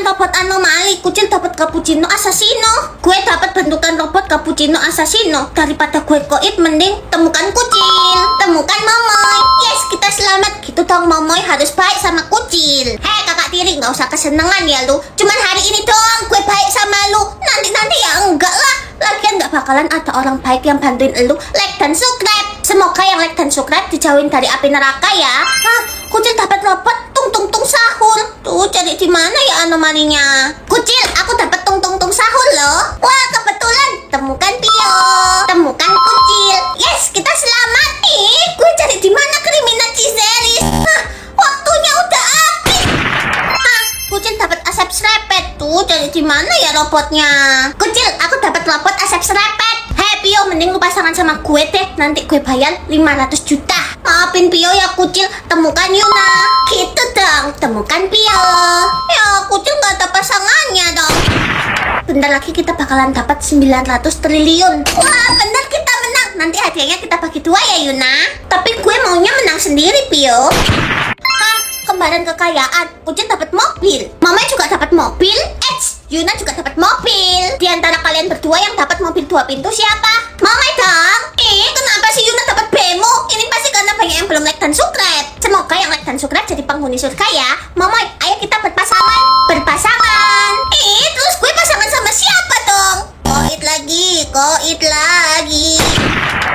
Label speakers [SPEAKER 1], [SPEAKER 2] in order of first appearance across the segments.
[SPEAKER 1] robot anomali. Kucil dapat cappuccino assassino. Gue dapat bentukan robot cappuccino assassino. Daripada gue koit, mending temukan kucil, temukan Momoy. Yes, kita selamat. Gitu dong, Momoy harus baik sama kucil. Hei kakak tiri, nggak usah kesenangan ya lu. Cuman hari ini doang gue baik sama lu. Nanti ya enggak lah. Lagian nggak bakalan ada orang baik yang bantuin lu. Like dan subscribe. Semoga yang like dan subscribe dijauhin dari api neraka ya. Hah, kucil dapat robot tung tung tung sahur. Tuh, cari di mana ya anomalinya? Kucil, aku dapat tung tung tung sahur loh. Wah, kebetulan. Temukan Pio, temukan kucil. Yes, kita selamat. Gue cari di mana kriminal Ciseris. Hah, waktunya udah habis. Hah, kucil dapat asap serepet. Tuh, cari di mana ya robotnya? Kucil, aku dapat robot asap serepet. Hei Pio, mending lu pasangan sama gue deh. Nanti gue bayar 500 juta. Maafin Pio ya kucil, temukan Yuna. Gitu dong, temukan Pio. Ya kucil gak ada pasangannya dong. Bentar lagi kita bakalan dapat 900 triliun. Wah bener, kita menang. Nanti hadiahnya kita bagi 2 ya Yuna. Tapi gue maunya menang sendiri Pio. Hah, kembaran kekayaan. Kucil dapat mobil, Mama juga dapat mobil. Yuna juga dapat mobil. Di antara kalian berdua yang dapat mobil 2 pintu siapa? Mama dong. Kenapa sih Yuna dapat bemo? Ini pasti karena banyak yang belum like dan subscribe. Semoga yang like dan subscribe jadi penghuni surga ya. Mama, ayo kita berpasangan. Berpasangan. Terus gue pasangan sama siapa dong? Koit lagi.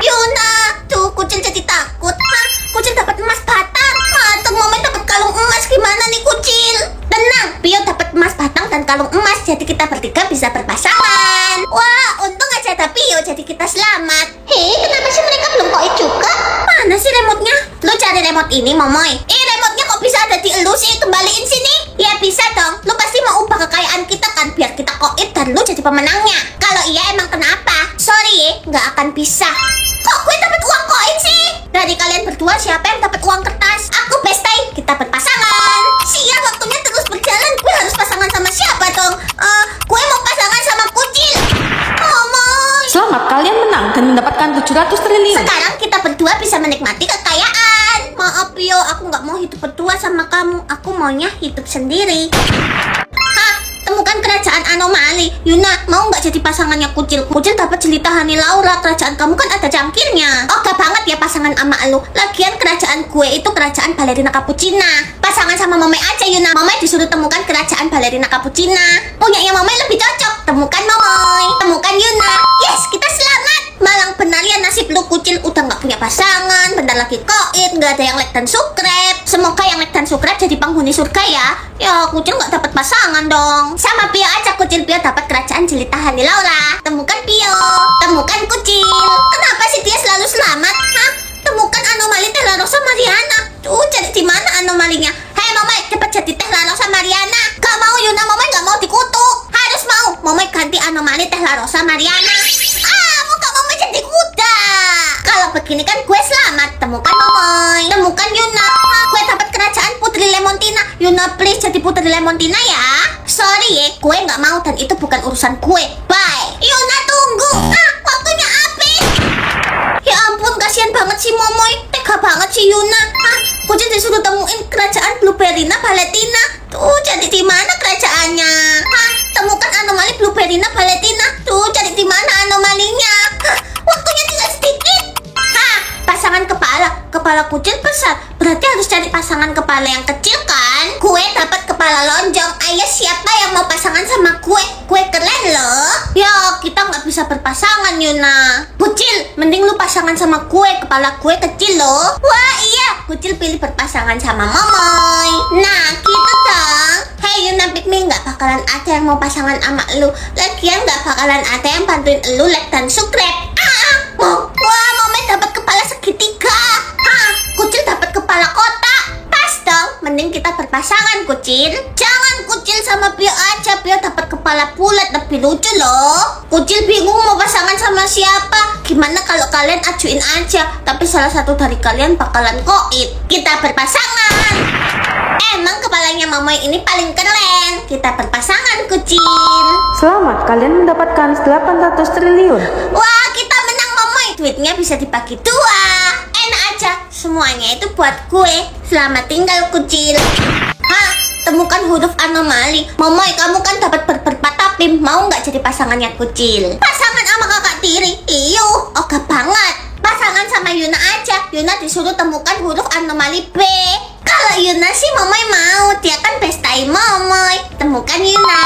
[SPEAKER 1] Yuna, tuh kucil jadi takut. Hah, kucil dapat emas batang. Tuh Mama dapat kalung emas. Gimana nih kucil? Tenang, Pio dapat emas batang dan kalung emas. Jadi kita bertiga bisa berpasangan. Wah, untung aja ada Pio, jadi kita selamat. Hei, kenapa sih mereka belum koit juga? Mana sih remote-nya? Lo cari remote ini, Momoy. Remote-nya kok bisa ada di elu sih? Kembaliin sini. Ya bisa dong. Lo pasti mau ubah kekayaan kita kan, biar kita koit dan lo jadi pemenangnya. Kalau iya emang kenapa? Sorry ya, nggak akan bisa. Kok gue dapat uang koin sih? Dari kalian berdua siapa yang dapat uang kertas? Aku Bestai, kita berpasangan. Siap, waktunya terus berjalan. Gue harus pasangan sama siapa dong? Gue mau pasangan sama kucil. Momoy.
[SPEAKER 2] Selamat, kalian menang dan mendapatkan 700 triliun.
[SPEAKER 1] Sekarang kita berdua bisa menikmati kekayaan. Maaf Pio, aku nggak mau hidup berdua sama kamu. Aku maunya hidup sendiri. Hah, temukan kerajaan anomali. Yuna, mau nggak jadi pasangannya kucil? Kucil dapat jelita Hani Laura. Kerajaan kamu kan ada jangkirnya. Oh, gak banget ya pasangan sama lu. Lagian kerajaan gue itu kerajaan balerina Cappuccina. Pasangan sama Momoy aja Yuna. Momoy disuruh temukan kerajaan balerina Cappuccina. Punyanya Momoy lebih cocok. Temukan Momoy, temukan Yuna. Yes, kita selamat. Malang benar ya nasib lu kucil, udah nggak punya pasangan, bentar lagi koit, nggak ada yang like dan subscribe. Semoga yang like dan subscribe jadi penghuni surga ya. Ya kucil nggak dapat pasangan dong. Sama Pio aja, kucil Pio dapat kerajaan jelita Hani Laura. Temukan Pio, temukan kucil. Kenapa sih dia selalu selamat? Hah? Temukan anomali Teh Larosa Mariana. Tuh, cari di mana anomalinya? Hei Momoy, cepat jadi Teh Larosa Mariana. Gak mau Yuna, Momoy gak mau dikutuk. Harus mau. Momoy ganti anomali Teh Larosa Mariana. Muka Momoy jadi kuda. Kalau begini kan gue selamat. Temukan Momoy, temukan Yuna. Gue dapat kerajaan Putri Lemontina. Yuna please jadi Putri Lemontina ya. Sorry ya, gue nggak mau dan itu bukan urusan gue. Bye. Yuna tunggu. Waktunya habis. Ya ampun, kasihan banget si Momoy. Tega banget si Yuna. Kucil disuruh temuin kerajaan Blueberryna Valentina. Tuh, cari di mana kerajaannya? Temukan anomali Blueberryna Valentina. Tuh, cari di mana anomalinya? Waktunya tinggal sedikit. Pasangan kepala kucil besar. Berarti harus cari pasangan kepala yang kecil kan? Gue dapat kepala lonjong. Ayo siapa yang mau pasangan sama gue? Gue keren loh. Ya, kita nggak bisa berpasangan Yuna. Kucil, mending lu pasangan sama gue. Kepala gue kecil loh. Wah iya, kucil pilih berpasangan sama Momoy. Nah, gitu dong. Hey Yuna Pikmin, nggak bakalan ada yang mau pasangan sama lu. Lagian nggak bakalan ada yang bantuin lu like dan subscribe. Wah, Momoy dapat kepala segitiga. Kucil dapat kepala kotak. Pas dong, mending kita berpasangan kucil. Jangan kucil sama Pio aja. Pio dapat kepala bulat, lebih lucu loh. Kucil bingung mau pasangan sama siapa. Gimana kalau kalian ajuin aja, tapi salah satu dari kalian bakalan koit. Kita berpasangan. Emang kepalanya Momoy ini paling keren. Kita berpasangan kucil.
[SPEAKER 2] Selamat, kalian mendapatkan 800 triliun.
[SPEAKER 1] Wah, kita menang Momoy. Duitnya bisa dibagi 2. Enak aja, semuanya itu buat gue. Selamat tinggal kucil. temukan huruf anomali. Momoy, kamu kan dapat berempat tapi mau nggak jadi pasangannya Kucil? Pasangan sama kakak tiri? Iyo, oke banget. Pasangan sama Yuna aja. Yuna disuruh temukan huruf anomali B. Kalau Yuna sih Momoy mau. Dia kan bestai Momoy. Temukan Yuna.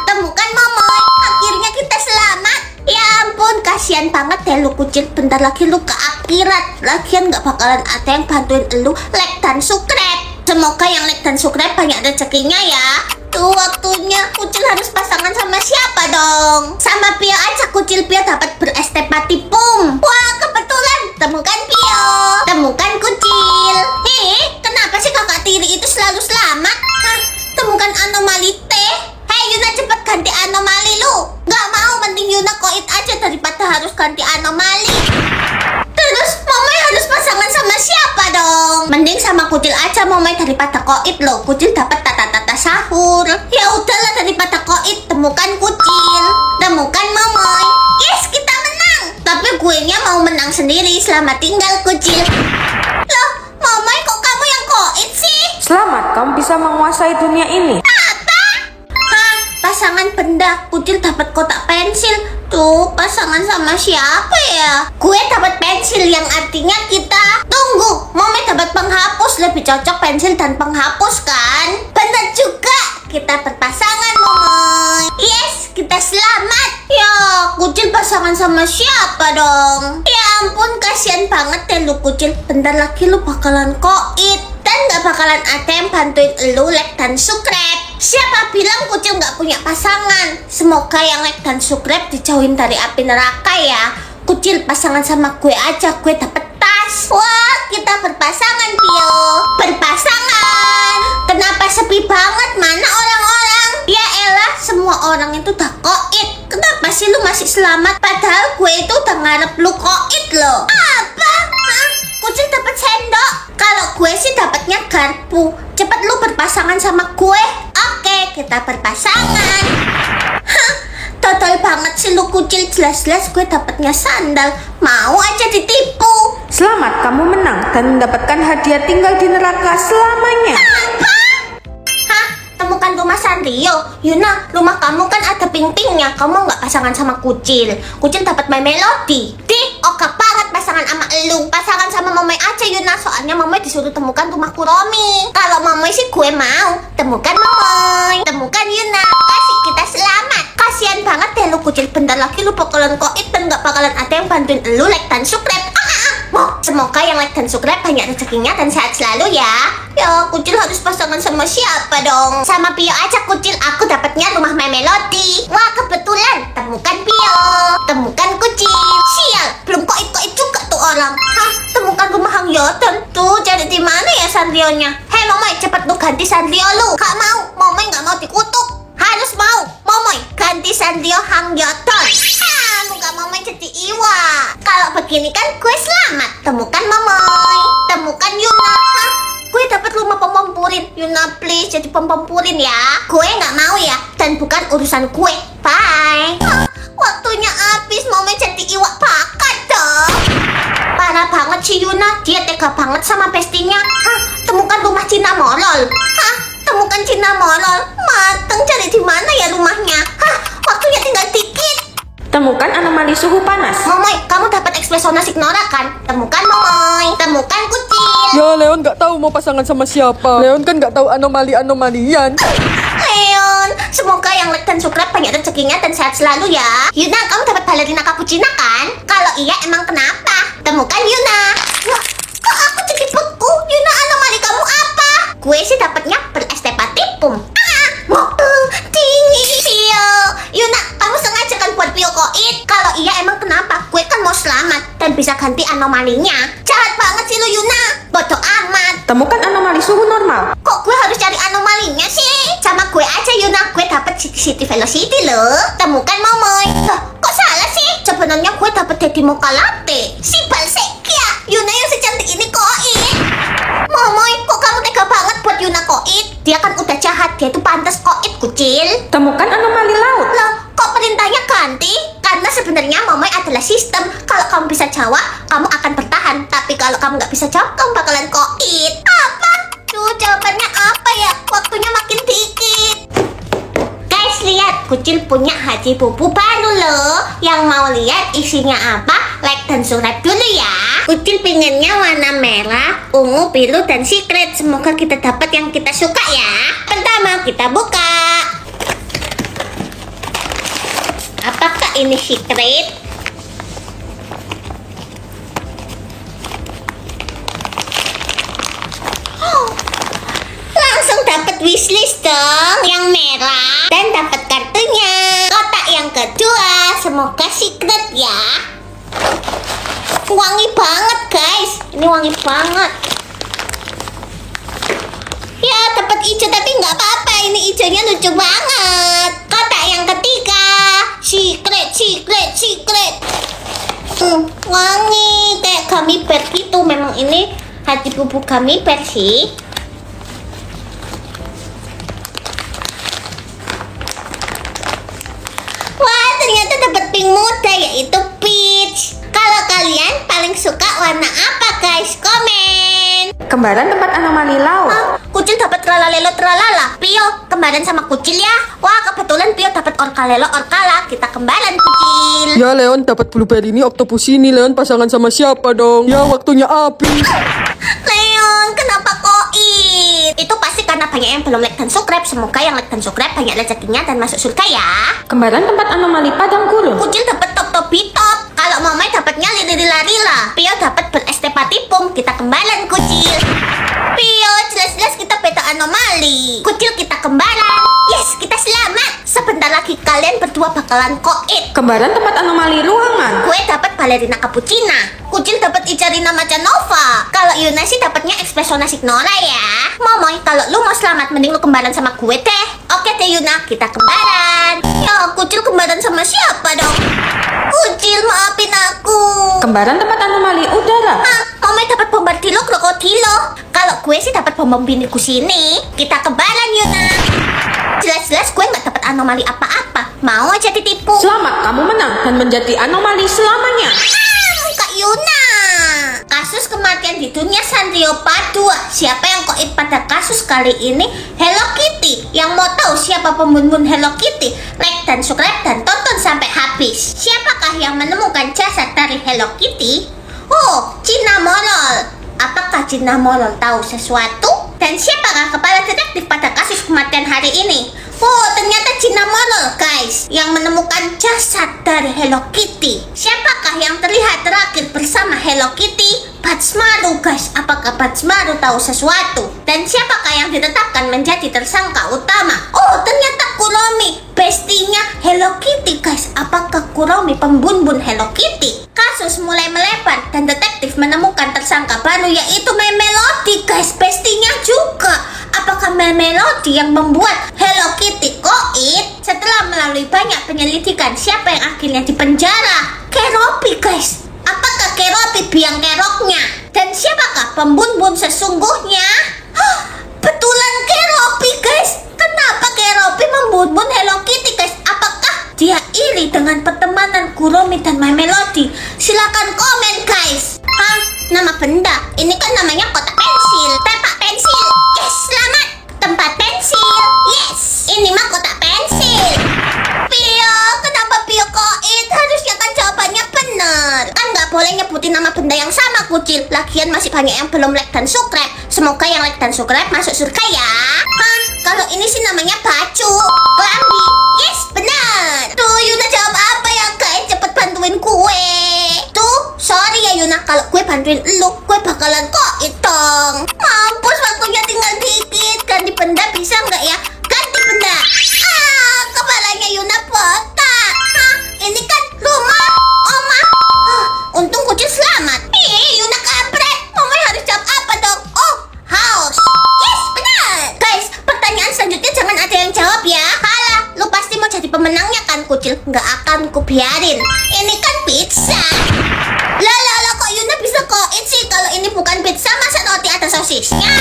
[SPEAKER 1] Temukan Momoy. Akhirnya kita selamat. Ya ampun, kasihan banget deh lu Kucil. Bentar lagi lu ke akhirat. Lagian gak bakalan ada yang bantuin lu like dan subscribe. Semoga yang like dan subscribe banyak rezekinya ya. Tuh waktunya Kucil harus pasangan sama siapa dong? Sama Pio aja Kucil. Pio dapat berestepati pum. Wah kebetulan. Temukan Pio. Temukan Kucil. Kenapa sih kakak tiri itu selalu selamat? Hah? Temukan anomali T. Hei Yuna, cepet ganti anomali lu. Gak mau, mending Yuna koit aja daripada harus ganti anomali. Terus Momoy harus pasangan sama siapa dong? Mending sama Kucil aja Momoy daripada koit loh. Kucil dapat tata-tata sahur. Ya udahlah daripada koit. Temukan Kucil. Temukan Momoy. Yes, kita menang. Tapi gue nya mau menang sendiri. Selamat tinggal Kucil. Loh Momoy, kok kamu yang koit sih?
[SPEAKER 2] Selamat, kamu bisa menguasai dunia ini.
[SPEAKER 1] Apa? Hah? Pasangan benda. Kucil dapat kotak pensil. Tuh, pasangan sama siapa ya? Gue dapat pensil yang artinya kita. Tunggu, Momoy dapat penghapus. Lebih cocok pensil dan penghapus kan? Benar juga. Kita berpasangan Momoy. Yes, kita selamat. Ya, Kucil pasangan sama siapa dong? Ya ampun, kasihan banget deh lu Kucil. Bentar lagi lu bakalan koit. Dan gak bakalan ada yang bantuin lu like dan subscribe. Siapa bilang Kucil gak punya pasangan? Semoga yang like dan subscribe dijauhin dari api neraka ya. Kucil pasangan sama gue aja. Gue dapet tas. Wah, kita berpasangan Pio. Berpasangan. Kenapa sepi banget? Mana orang-orang? Ya elah, semua orang itu udah koit. Kenapa sih lu masih selamat? Padahal gue itu udah ngarep lu koit loh. Apa? Hah? Kucil dapat sendok. Kalau gue sih dapatnya garpu. Cepet lu berpasangan sama gue. Oke, kita berpasangan. Hah, total banget sih lu Kucil. Jelas-jelas gue dapatnya sandal. Mau aja ditipu.
[SPEAKER 2] Selamat, kamu menang dan mendapatkan hadiah tinggal di neraka selamanya.
[SPEAKER 1] Apa? Hah? Temukan rumah Sanrio. Yuna, rumah kamu kan ada ping-pingnya. Kamu nggak pasangan sama Kucil. Kucil dapat My Melody. Oke banget pasangan sama elu. Pasangan sama Momoy aja Yuna. Soalnya Momoy disuruh temukan rumah Kuromi. Kalau Momoy sih gue mau. Temukan Momoy. Temukan Yuna. Kasih kita selamat. Kasian banget deh lu Kucil. Bentar lagi lu bakalan koit dan gak bakalan ada yang bantuin lu like dan subscribe. Semoga yang like dan subscribe banyak rezekinya dan sehat selalu ya. Ya, Kucil harus pasangan sama siapa dong? Sama Pio aja Kucil. Aku dapatnya rumah My Melody. Wah kebetulan. Temukan Pio. Temukan Kucil. Sial, belum koit-koit juga tuh orang. Hah, temukan rumah Hang Yoton. Tuh, cari di mana ya Sanrionya? Hei Momoy, cepet lu ganti Sanrio lu. Gak mau, Momoy gak mau dikutuk. Harus mau, Momoy ganti Sanrio Hang Yoton. Muka Momoy jadi iwa. Kalau begini kan gue selamat. Temukan Momoy. Temukan Yuna. Hah? Gue dapat rumah pempompurin. Yuna please jadi pempompurin ya. Gue nggak mau ya. Dan bukan urusan gue. Bye. Hah? Waktunya habis. Momoy jadi iwa bakat dong. Parah banget sih Yuna. Dia tega banget sama bestinya. Hah? Temukan rumah Cina Molol. Hah? Temukan Cina Molol. Mateng, cari di mana ya rumahnya? Hah? Waktunya tinggal dikit.
[SPEAKER 2] Temukan anomali suhu panas.
[SPEAKER 1] Momoy, kamu dapat ekspresona Signora kan? Temukan Momoy. Temukan Kucil.
[SPEAKER 3] Ya, Leon gak tahu mau pasangan sama siapa. Leon kan gak tahu anomali-anomalian.
[SPEAKER 1] Leon, semoga yang like dan subscribe banyak rezekinya dan sehat selalu ya. Yuna, kamu dapat balerina cappuccino kan? Kalau iya, emang kenapa? Temukan Yuna. Wah, kok aku jadi beku? Yuna, anomali kamu apa? Gue sih dapatnya berestepatipum. Dingin. Pio. Yuna, kamu sengaja kan buat Pio koit? Kalau iya, emang kenapa? Gue kan mau selamat dan bisa ganti anomalinya. Jahat banget sih lu Yuna. Bodoh amat.
[SPEAKER 2] Temukan anomali suhu normal.
[SPEAKER 1] Kok gue harus cari anomalinya sih? Sama gue aja Yuna, gue dapet city velocity loh. Temukan Momoy. Loh, kok salah sih? Sebenarnya gue dapet Daddy Mocha Latte. Si Balsekia. Yuna yang secantik ini koit. Momoy, kok kamu tega banget buat Yuna koit? Dia kan udah jahat, dia tuh pantas koit Kucil.
[SPEAKER 2] Temukan anomali laut.
[SPEAKER 1] Loh, kok perintahnya ganti? Karena sebenarnya Momoy adalah sistem. Kalau kamu bisa jawab, kamu akan bertahan. Tapi kalau kamu nggak bisa jawab, kamu bakalan koit. Apa? Duh, jawabannya apa ya? Waktunya makin dikit. Guys, lihat, Kucil punya Haji Bubu baru loh. Yang mau lihat isinya apa? Like dan subscribe dulu ya. Kucil pengennya warna merah, ungu, biru, dan secret. Semoga kita dapat yang kita suka ya. Pertama, kita buka. Apakah ini secret? Langsung dapat wishlist dong, yang merah, dan dapat kartunya. Kotak yang kedua, semoga secret ya. Wangi banget guys, ini wangi banget. Ya, dapat hijau tapi nggak apa-apa, ini hijaunya lucu banget. Kotak yang ketiga, secret. Wangi kayak gummy bear gitu. Memang ini Haji Bubu gummy bear sih. Wah, ternyata dapat pink muda, yaitu peach. Kalau kalian paling suka warna apa guys? Komen.
[SPEAKER 2] Kembaran tempat anomali laut.
[SPEAKER 1] Kucil dapat tralalelo tralala. Pio kembaran sama Kucil ya. Wah, kebetulan Pio dapat orkalelo orkala. Kita kembaran Kucil.
[SPEAKER 3] Ya Leon dapat blueberry ini, octopus ini. Leon pasangan sama siapa dong? Ya waktunya habis.
[SPEAKER 1] Leon, kenapa koit? Itu pasti karena banyak yang belum like dan subscribe. Semoga yang like dan subscribe banyak rezekinya dan masuk surga ya.
[SPEAKER 2] Kembaran tempat anomali padang gurun.
[SPEAKER 1] Kucil dapat top bitop. Kalau Momai dapatnya lirila. Pio dapat berestepatipum. Kita kembaran Kucil. Pio, jelas-jelas kita beda anomali. Kucil, kita kembaran. Yes, kita selamat. Sebentar lagi kalian berdua bakalan koit.
[SPEAKER 2] Kembaran tempat anomali ruangan.
[SPEAKER 1] Gue dapat balerina cappuccina. Kucil dapat Icarina Macanova. Kalau Yuna sih dapatnya espresso nasi Nora ya. Momoy, kalau lu mau selamat mending lu kembaran sama gue deh. Oke deh Yuna, kita kembaran. Ya, Kucil kembaran sama siapa dong? Kucil, maafin aku.
[SPEAKER 2] Kembaran tempat anomali udara.
[SPEAKER 1] Momoy dapat bombardilo krokodilo. Kalau gue sih dapat bom bini kusini. Kita kembaran Yuna. Jelas-jelas gue nggak dapat anomali apa-apa. Mau aja ditipu.
[SPEAKER 2] Selamat, kamu menang dan menjadi anomali selamanya.
[SPEAKER 1] Kak Yuna. Kasus kematian di dunia Sanrio Part 2. Siapa yang koit pada kasus kali ini? Hello Kitty. Yang mau tahu siapa pembunuh Hello Kitty? Like dan subscribe dan tonton sampai habis. Siapakah yang menemukan jasad dari Hello Kitty? Oh, Cina Molol. Apakah Cina Molol tahu sesuatu? Dan siapakah kepala detektif pada kasus kematian hari ini? Oh, ternyata Cina Molol guys, yang menemukan jasad dari Hello Kitty. Siapakah yang terlihat terakhir bersama Hello Kitty? Batsmaru guys, apakah Batsmaru tahu sesuatu? Dan siapakah yang ditetapkan menjadi tersangka utama? Oh, ternyata Kuromi, bestinya Hello Kitty guys. Apakah Kuromi pembunuh Hello Kitty? Kasus mulai melebar dan detektif menemukan tersangka baru, yaitu Melody guys, bestinya juga. Apakah Melody yang membuat Hello Kitty koit? Setelah melalui banyak penyelidikan, siapa yang akhirnya dipenjara? Keropi guys. Apakah Keropi biang keroknya? Dan siapakah pembunuh sesungguhnya? Betulan Keropi guys. Kenapa Keropi membunuh Hello Kitty guys? Apakah dia iri dengan pertemanan Kuromi dan My Melody? Silakan komen guys. Nama benda? Ini kan namanya kotak pensil. Tempat pensil. Yes, selamat. Tempat pensil. Yes, ini mah kotak pensil. Pio, kenapa Pio koit? Harusnya kan jawabannya benar. Kan nggak boleh nyebutin nama benda yang sama Kucil. Lagian masih banyak yang belum like dan subscribe. Semoga yang like dan subscribe masuk surga ya. Kalau ini sih namanya baju. Kelambi. Yes, benar. Tuh, Yuna jawab apa ya guys? Cepet bantuin gue. Tuh, sorry ya Yuna, kalau gue bantuin lu, gue bakalan koit dong. Mampus, waktunya tinggal dikit. Ganti benda bisa nggak ya? Ganti benda. Kepalanya Yuna botak. Ini kan rumah Oma. Untung Kucil selamat. Yuna kampret. Mama harus jawab apa dong? Oh, house. Yes, benar. Guys, pertanyaan selanjutnya jangan ada yang jawab ya. Halah, lu pasti mau jadi pemenangnya kan Kucil? Nggak akan kubiarin. Ini kan pizza. Lah, kok Yuna bisa koit sih? Kalau ini bukan pizza, masa roti ada sosisnya?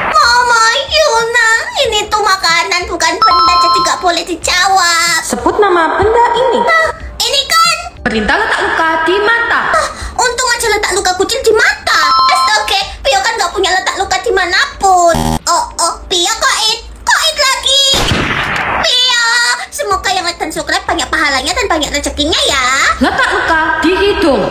[SPEAKER 1] Mama, Yuna, ini tuh makanan bukan benda, jadi nggak boleh dijawab.
[SPEAKER 2] Sebut nama benda ini.
[SPEAKER 1] Ini kan
[SPEAKER 2] Perintah letak luka di mata.
[SPEAKER 1] untung aja letak luka Kucil di mata. Oke, Pio kan nggak punya letak luka dimanapun. rezekinya ya.
[SPEAKER 2] Letak luka di hidung.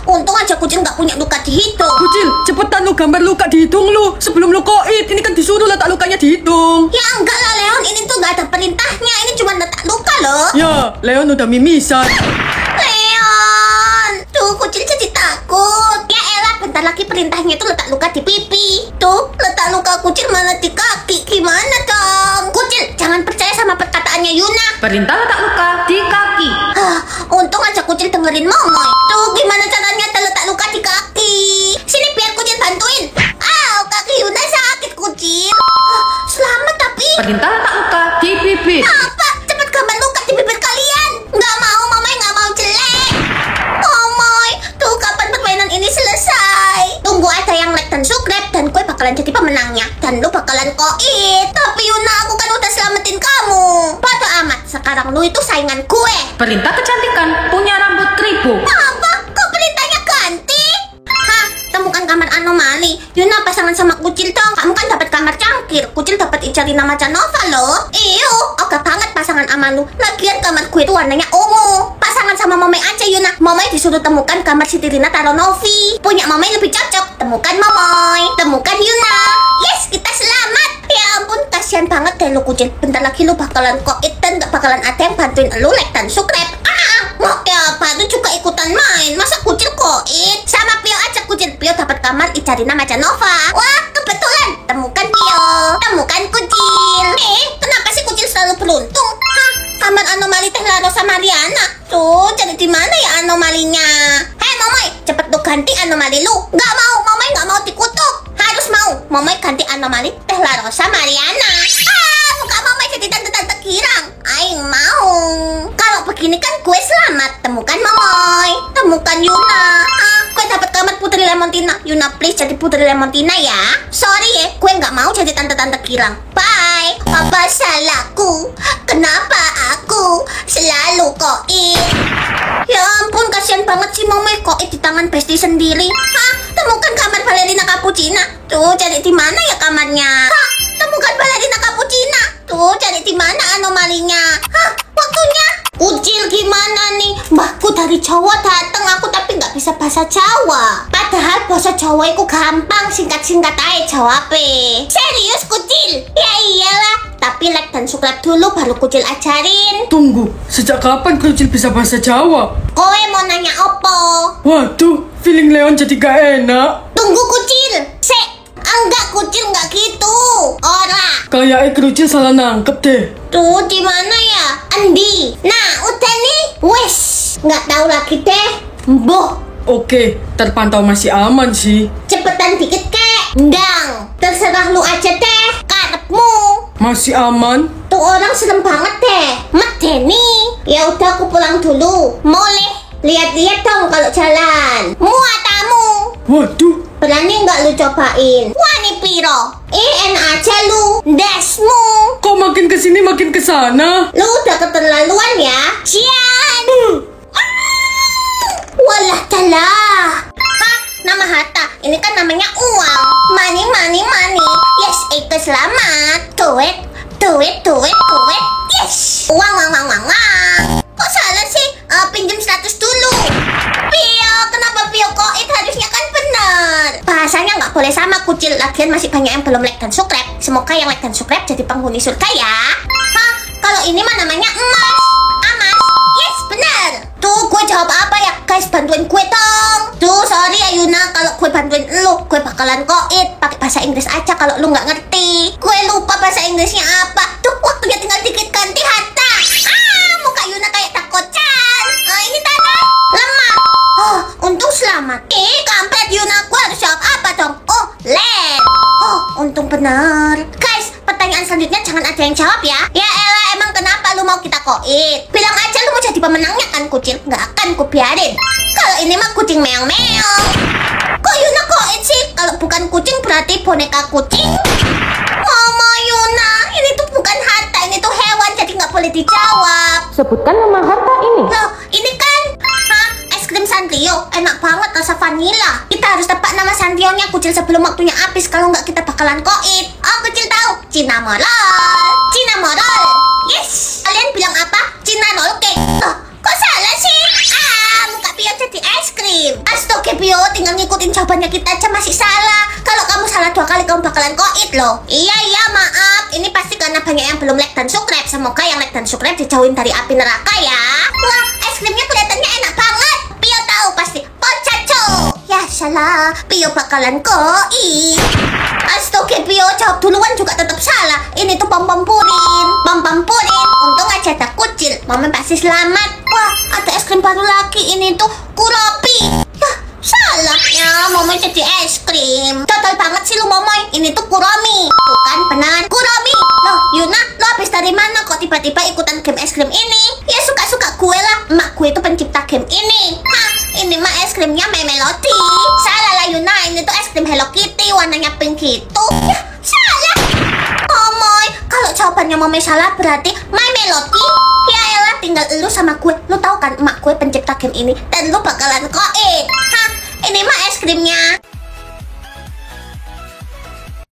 [SPEAKER 1] Untung aja kucil nggak punya luka di hidung.
[SPEAKER 3] Kucil, cepetan lu gambar luka di hidung lu sebelum lu koit. Ini kan disuruh letak lukanya di hidung.
[SPEAKER 1] Ya enggak lah Leon, ini tuh nggak ada perintahnya. Ini cuma letak luka loh.
[SPEAKER 3] Ya, Leon udah mimisan.
[SPEAKER 1] Leon, tuh kucil jadi takut. Ya elah, bentar lagi perintahnya itu letak luka di pipi. Tuh, letak luka kucil malah di kaki. Gimana dong? Kucil, jangan percaya sama perkataannya Yuna.
[SPEAKER 2] Perintah letak luka di kaki.
[SPEAKER 1] Untung aja kucil dengerin Momoy. Tuh, gimana caranya ada letak luka di kaki? Sini biar kucil bantuin. Kaki Yuna sakit kucil. Selamat tapi.
[SPEAKER 2] Perintah letak luka di bibir.
[SPEAKER 1] Apa? Cepat gambar luka di bibir kalian. Nggak mau, Momoy nggak mau jelek. Momoy, tuh kapan permainan ini selesai? Tunggu ada yang like dan subscribe dan gue bakalan jadi pemenangnya. Dan lu bakalan koit. Tapi Yuna, aku kan udah selamatin kamu. Bodo amat, sekarang lu itu saingan gue.
[SPEAKER 2] Perintah kecantikan punya rambut keribu.
[SPEAKER 1] Apa? Kok perintahnya ganti? Temukan kamar anomali. Yuna pasangan sama kucil dong. Kamu kan dapat kamar cangkir. Kucil dapat Icarina Macanova loh. Iyo, oke banget pasangan sama lu. Lagian kamar gue itu warnanya ungu. Pasangan sama Momoy aja Yuna. Momoy disuruh temukan kamar si Tirina Taronovi. Punya Momoy lebih cocok. Temukan Momoy. Temukan Yuna. Yes, kita selamat. Ya ampun, kasihan banget deh lu kucil. Bentar lagi lu bakalan koit dan gak bakalan ada yang bantuin lu like dan subscribe. Mau kayak apa? Lu juga ikutan main. Masa kucil koit? Sama Pio aja kucil. Pio dapat kamar Icarina Macanova. Wah, kebetulan. Temukan Pio. Temukan kucil. Kenapa sih kucil selalu beruntung? Kamar anomali Teh La Rosa Mariana. Tuh, jadi di mana ya anomalinya? Hei Momoy, cepet lu ganti anomali lu. Nggak mau, Momoy nggak mau dikutuk. Harus mau. Momoy ganti anomali Teh La Rosa Mariana. Muka Momoy jadi tante-tante girang. Aing mau. Kalau begini kan gue selamat. Temukan Momoy. Temukan Yuna. Gue dapat kamar Putri Lemontina. Yuna please jadi Putri Lemontina ya. Sorry ya, gue nggak mau jadi tante-tante girang. Bye. Apa salahku? Kenapa aku selalu koit? Ya ampun, kasihan banget sih Momoy koit di tangan bestie sendiri. Temukan kamar Balerina Cappuccina. Tuh, cari di mana ya kamarnya? Temukan Balerina Cappuccina. Tuh, cari di mana anomalinya? Waktunya. Kucil gimana nih? Mbahku dari Jawa datang, aku tapi nggak bisa bahasa Jawa. Padahal bahasa Jawa itu gampang, singkat-singkat aja jawabnya. Serius kucil? Ya iyalah. Tapi like dan subscribe dulu baru kucil ajarin.
[SPEAKER 3] Tunggu, sejak kapan kucil bisa bahasa Jawa?
[SPEAKER 1] Kowe mau nanya apa?
[SPEAKER 3] Waduh, feeling Leon jadi gak enak.
[SPEAKER 1] Tunggu kucil. Enggak kucil nggak gitu. Ora.
[SPEAKER 3] Kayaknya kucil salah nangkep deh.
[SPEAKER 1] Tuh di mana ya? Andi. Nah, udah nih. Wes, nggak tahu lagi deh. Boh.
[SPEAKER 3] Oke, terpantau masih aman sih.
[SPEAKER 1] Cepetan dikit kek. Ndang. Terserah lu aja deh. Karepmu.
[SPEAKER 3] Masih aman?
[SPEAKER 1] Tuh orang serem banget deh. Medeni. Ya udah aku pulang dulu. Boleh. Lihat-lihat dong kalau jalan. Muatamu.
[SPEAKER 3] Waduh.
[SPEAKER 1] Berani nggak lu cobain? Wani piro? aja lu. Desmu.
[SPEAKER 3] Kok makin kesini makin kesana?
[SPEAKER 1] Lu udah keterlaluan ya. Cian. Walah talah. Nama Hatta. Ini kan namanya uang. Money, money, money. Yes, itu selamat. Duit, duit, duit, duit. Yes. Uang, uang, uang, uang, uang. Kok salah sih? Pinjam 100 dulu. Pio, kenapa Pio kok? Itu harusnya kan benar. Bahasanya nggak boleh sama kucil. Lagian masih banyak yang belum like dan subscribe. Semoga yang like dan subscribe jadi penghuni surga ya. Hah, kalau ini mah namanya emas. Amas. Yes, benar. Tuh, gue jawab apa ya? Guys, bantuin gue dong. Tuh, sorry Ayuna, kalau gue bantuin lu, gue bakalan koit. Pakai bahasa Inggris aja kalau lu nggak ngerti. Gue lupa bahasa Inggrisnya apa. Tuh, waktunya tinggal dikit ganti Hatta. Muka Yuna kayak takocan. Ini tanda lemah. Untung selamat. Kampret Yuna, gue harus jawab apa dong? Oh, land. Untung benar. Guys, pertanyaan selanjutnya jangan ada yang jawab ya. Ya elah, emang kenapa lu mau kita koit? Bilang aja lu mau jadi pemenangnya kan kucing. Nggak akan ku biarin. Kalau ini mah kucing meong-meong. Kok Yuna koit sih? Kalau bukan kucing berarti boneka kucing. Mama Yuna, ini tuh bukan harta, ini tuh hewan, jadi nggak boleh dijawab.
[SPEAKER 2] Sebutkan nama harta ini.
[SPEAKER 1] Loh, ini kan es krim Sanrio. Enak banget rasa vanila. Kita harus tebak nama Sanrionya kucil sebelum waktunya habis. Kalau nggak kita bakalan koit. Oh, kucil tahu. Cinnamoroll. Cinnamoroll. Yes. Kalian bilang apa? Cinnamoroll cake. Loh, kok salah krim. Astaga Pio, tinggal ngikutin jawabannya kita aja masih salah. Kalau kamu salah 2 kali kamu bakalan koit loh. Iya maaf, ini pasti karena banyak yang belum like dan subscribe. Semoga yang like dan subscribe dijauhin dari api neraka ya. Wah, es krimnya kelihatannya enak banget. Pio tahu pasti pocaco. Ya salah, Pio bakalan koit. Astaga Pio, jawab duluan juga tetap salah. Ini tuh pom-pom purin. Pom-pom purin, untung aja ada kucil. Momen pasti selamat. Wah, ada es krim baru lagi. Ini tuh kuropi. Yah, salah ya, Momoy jadi es krim. Total banget sih lu Momoy. Ini tuh kuromi. Bukan benar kuromi. Loh Yuna, lo habis dari mana kok tiba-tiba ikutan game es krim ini? Ya suka-suka gue lah. Emak gue itu pencipta game ini. Hah, ini mah es krimnya My Melody. Salah lah Yuna, ini tuh es krim Hello Kitty warnanya pink gitu. Yah, salah. Momoy, kalau jawabannya Momoy salah berarti My Melody. Ya elah, tinggal lu sama gue. Lu tahu kan emak gue pencipta game ini dan lu bakalan koin. Hah, ini mah es krimnya